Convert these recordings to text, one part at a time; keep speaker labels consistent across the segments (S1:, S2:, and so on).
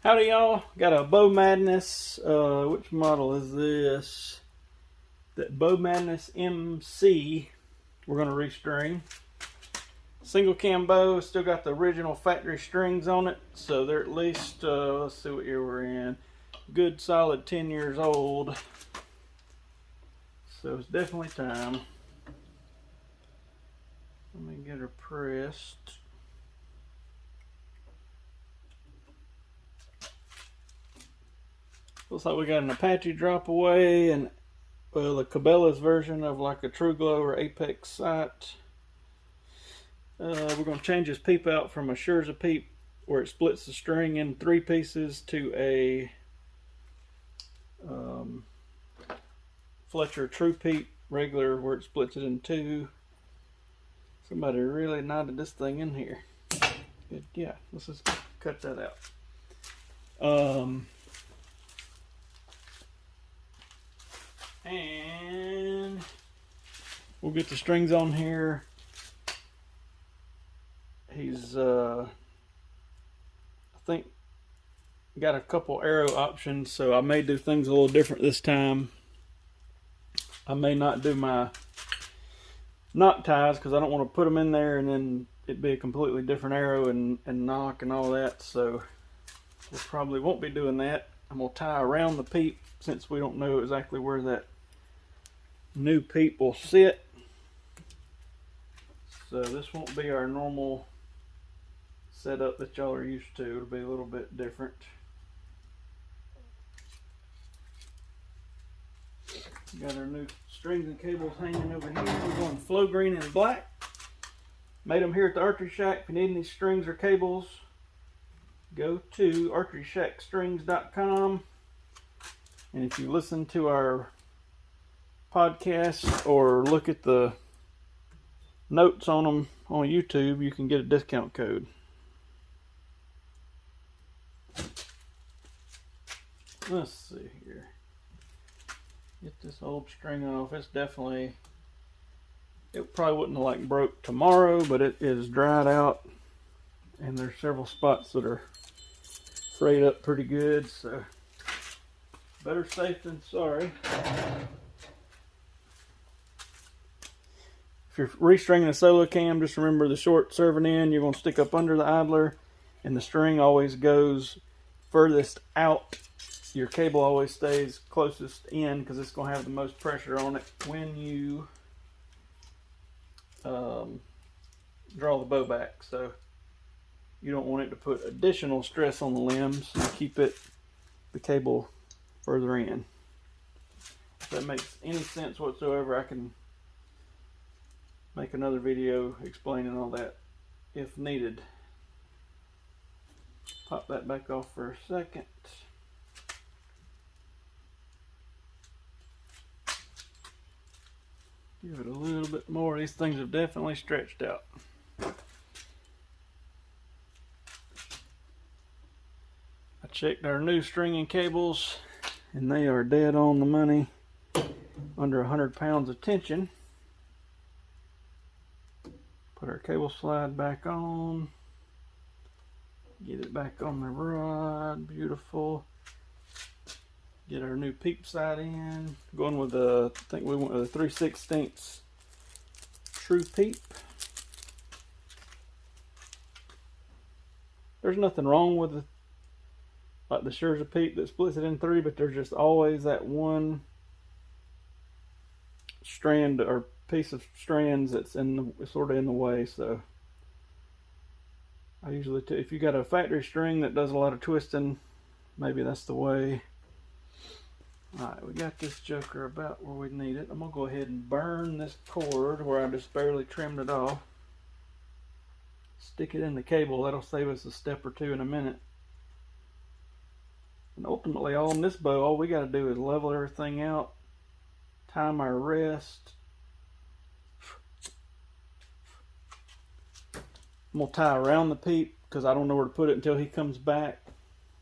S1: Howdy y'all, got a Bowmadness, which model is this? That Bowmadness MC we're going to restring. Single cam bow, still got the original factory strings on it, so they're at least, let's see what year we're in, good solid 10 years old, so it's definitely time. Let me get her pressed. Looks like we got an Apache drop away and well, a Cabela's version of like a True Glow or Apex sight. We're going to change this peep out from a Scherzer peep where it splits the string in 3 pieces to a Fletcher True Peep regular where it splits it in 2. Somebody really knotted this thing in here. Good, yeah, let's just cut that out. And we'll get the strings on here. He's I think got a couple arrow options, so I may do things a little different this time. I may not do my knot ties because I don't want to put them in there and then it'd be a completely different arrow and knock and all that, so we probably won't be doing that. I'm going to tie around the peep since we don't know exactly where that new peep will sit. So this won't be our normal setup that y'all are used to. It'll be a little bit different. Got our new strings and cables hanging over here. We're going flow green and black. Made them here at the Archeryshack. If you need any strings or cables, go to archeryshackstrings.com. And if you listen to our podcast or look at the notes on them on YouTube, you can get a discount code. Let's see here. Get this old string off. It's definitely, it probably wouldn't have like broke tomorrow, but it is dried out and there's several spots that are frayed up pretty good, so better safe than sorry. If you're restringing a solo cam, just remember the short serving end you're going to stick up under the idler, and the string always goes furthest out. Your cable always stays closest in because it's going to have the most pressure on it when you draw the bow back. So you don't want it to put additional stress on the limbs and keep the cable further in. If that makes any sense whatsoever, I can make another video explaining all that if needed. Pop that back off for a second. Give it a little bit more. These things have definitely stretched out. I checked our new stringing cables and they are dead on the money, under 100 pounds of tension. Put our cable slide back on, get it back on the rod, beautiful. Get our new peep sight in, going with I think we went with a 3/16 True Peep. There's nothing wrong with like the Scherzer peep that splits it in 3, but there's just always that one strand or piece of strands that's sort of in the way. So I usually, if you got a factory string that does a lot of twisting, maybe that's the way. Alright, we got this joker about where we need it. I'm going to go ahead and burn this cord where I just barely trimmed it off. Stick it in the cable. That'll save us a step or two in a minute. And ultimately, on this bow, all we got to do is level everything out, time our rest. I'm going to tie around the peep because I don't know where to put it until he comes back.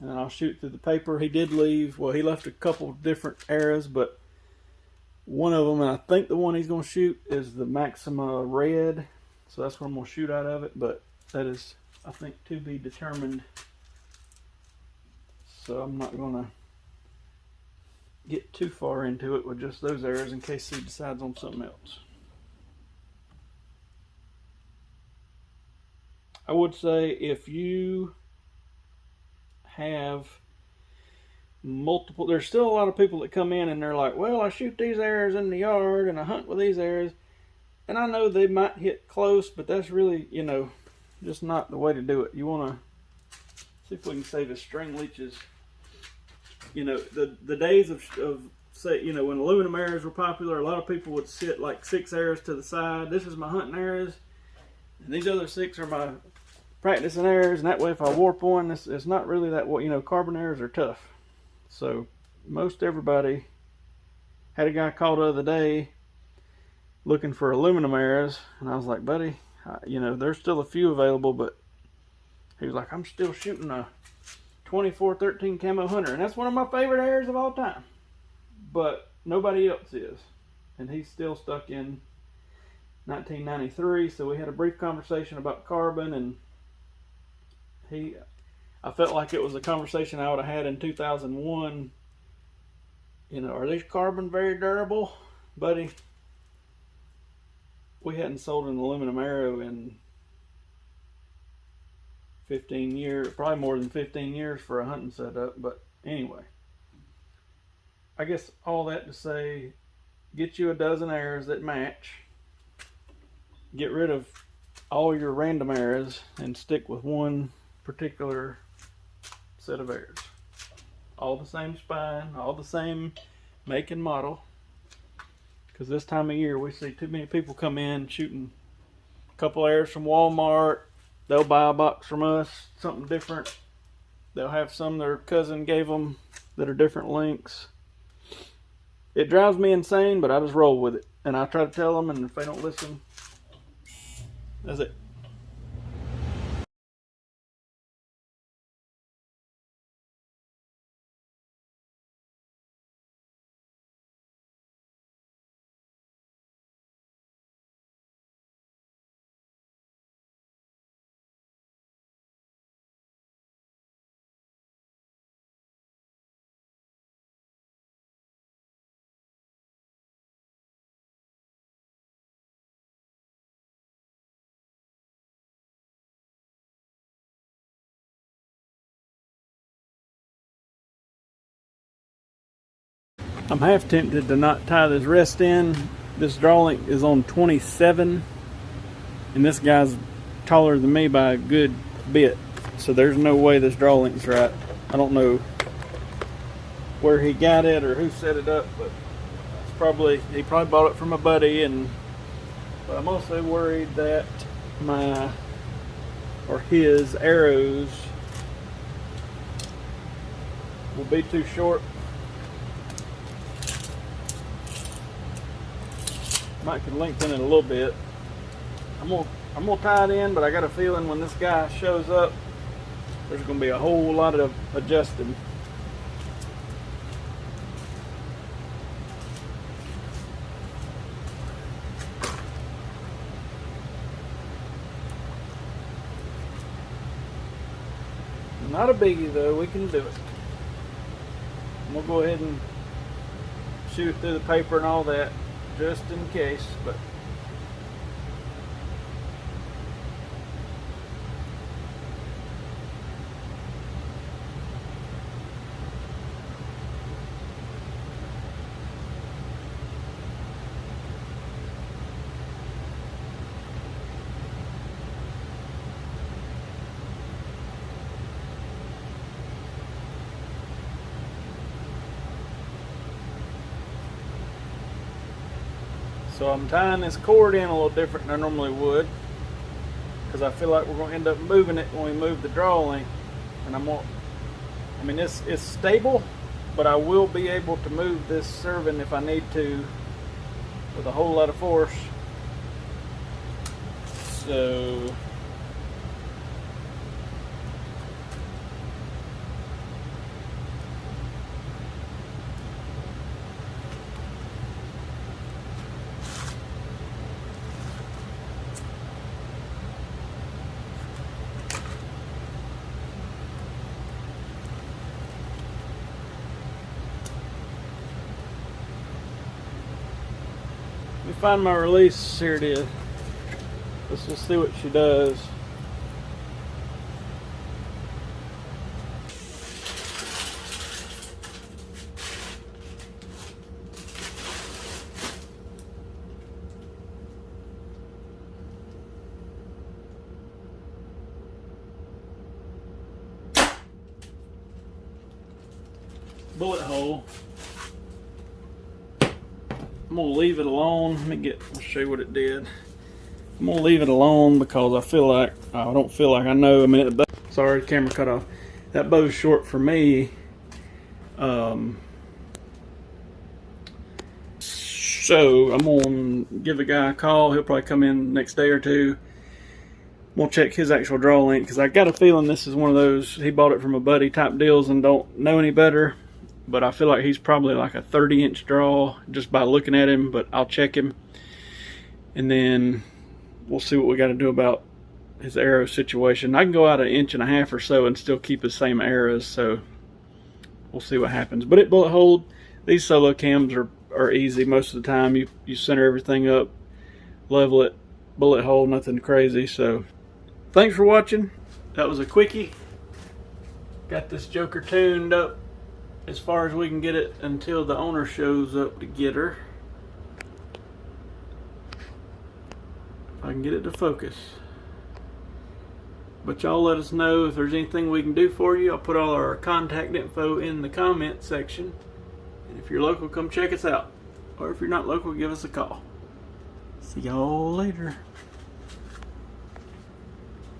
S1: And I'll shoot through the paper. He did leave, well, he left a couple different arrows, but one of them, and I think the one he's going to shoot is the Maxima Red. So that's what I'm going to shoot out of it, but that is, I think, to be determined. so I'm not gonna get too far into it with just those arrows in case he decides on something else. I would say if you have multiple, there's still a lot of people that come in and they're like, well, I shoot these arrows in the yard and I hunt with these arrows, and I know they might hit close, but that's really, you know, just not the way to do it. You want to see if we can save his string leeches. You know, the days of say, you know, when aluminum arrows were popular, a lot of people would sit like 6 arrows to the side. This is my hunting arrows, and these other 6 are my practicing arrows, and that way if I warp one, it's not really that way. You know, carbon arrows are tough. So most everybody, had a guy call the other day looking for aluminum arrows, and I was like, buddy, you know, there's still a few available, but he was like, I'm still shooting a 24-13 camo hunter, and that's one of my favorite arrows of all time, but nobody else is. And he's still stuck in 1993. So we had a brief conversation about carbon, and I felt like it was a conversation I would have had in 2001. You know, are these carbon very durable? Buddy, we hadn't sold an aluminum arrow in 15 years, probably more than 15 years for a hunting setup. But anyway, I guess all that to say, get you a dozen arrows that match. Get rid of all your random arrows and stick with one particular set of arrows. All the same spine, all the same make and model. Because this time of year we see too many people come in shooting a couple arrows from Walmart. They'll buy a box from us, something different. They'll have some their cousin gave them that are different lengths. It drives me insane, but I just roll with it. And I try to tell them, and if they don't listen, that's it. I'm half tempted to not tie this rest in. This draw length is on 27, and this guy's taller than me by a good bit, so there's no way this draw length's right. I don't know where he got it or who set it up, but he probably bought it from a buddy. But I'm also worried that his arrows will be too short. Might could lengthen it a little bit. I'm gonna tie it in, but I got a feeling when this guy shows up, there's gonna be a whole lot of adjusting. Not a biggie though, we can do it. We'll go ahead and shoot through the paper and all that, just in case, but so I'm tying this cord in a little different than I normally would, because I feel like we're going to end up moving it when we move the draw length. And it's stable, but I will be able to move this serving if I need to with a whole lot of force. So me find my release. Here it is. Let's just see what she does. Bullet hole. I'm gonna leave it alone. I'll show you what it did. I'm gonna leave it alone because I feel like I know. I mean, sorry, the camera cut off. That bow's short for me. So I'm gonna give the guy a call. He'll probably come in next day or two. We'll check his actual draw length because I got a feeling this is one of those he bought it from a buddy type deals and don't know any better. But I feel like he's probably like a 30-inch draw just by looking at him, but I'll check him. And then we'll see what we got to do about his arrow situation. I can go out 1.5 inches or so and still keep the same arrows, so we'll see what happens. But it bullet hold. These solo cams are easy most of the time. You center everything up, level it, bullet hole, nothing crazy. So thanks for watching. That was a quickie. Got this joker tuned up as far as we can get it until the owner shows up to get her. If I can get it to focus. But y'all let us know if there's anything we can do for you. I'll put all our contact info in the comment section. And if you're local, come check us out. Or if you're not local, give us a call. See y'all later.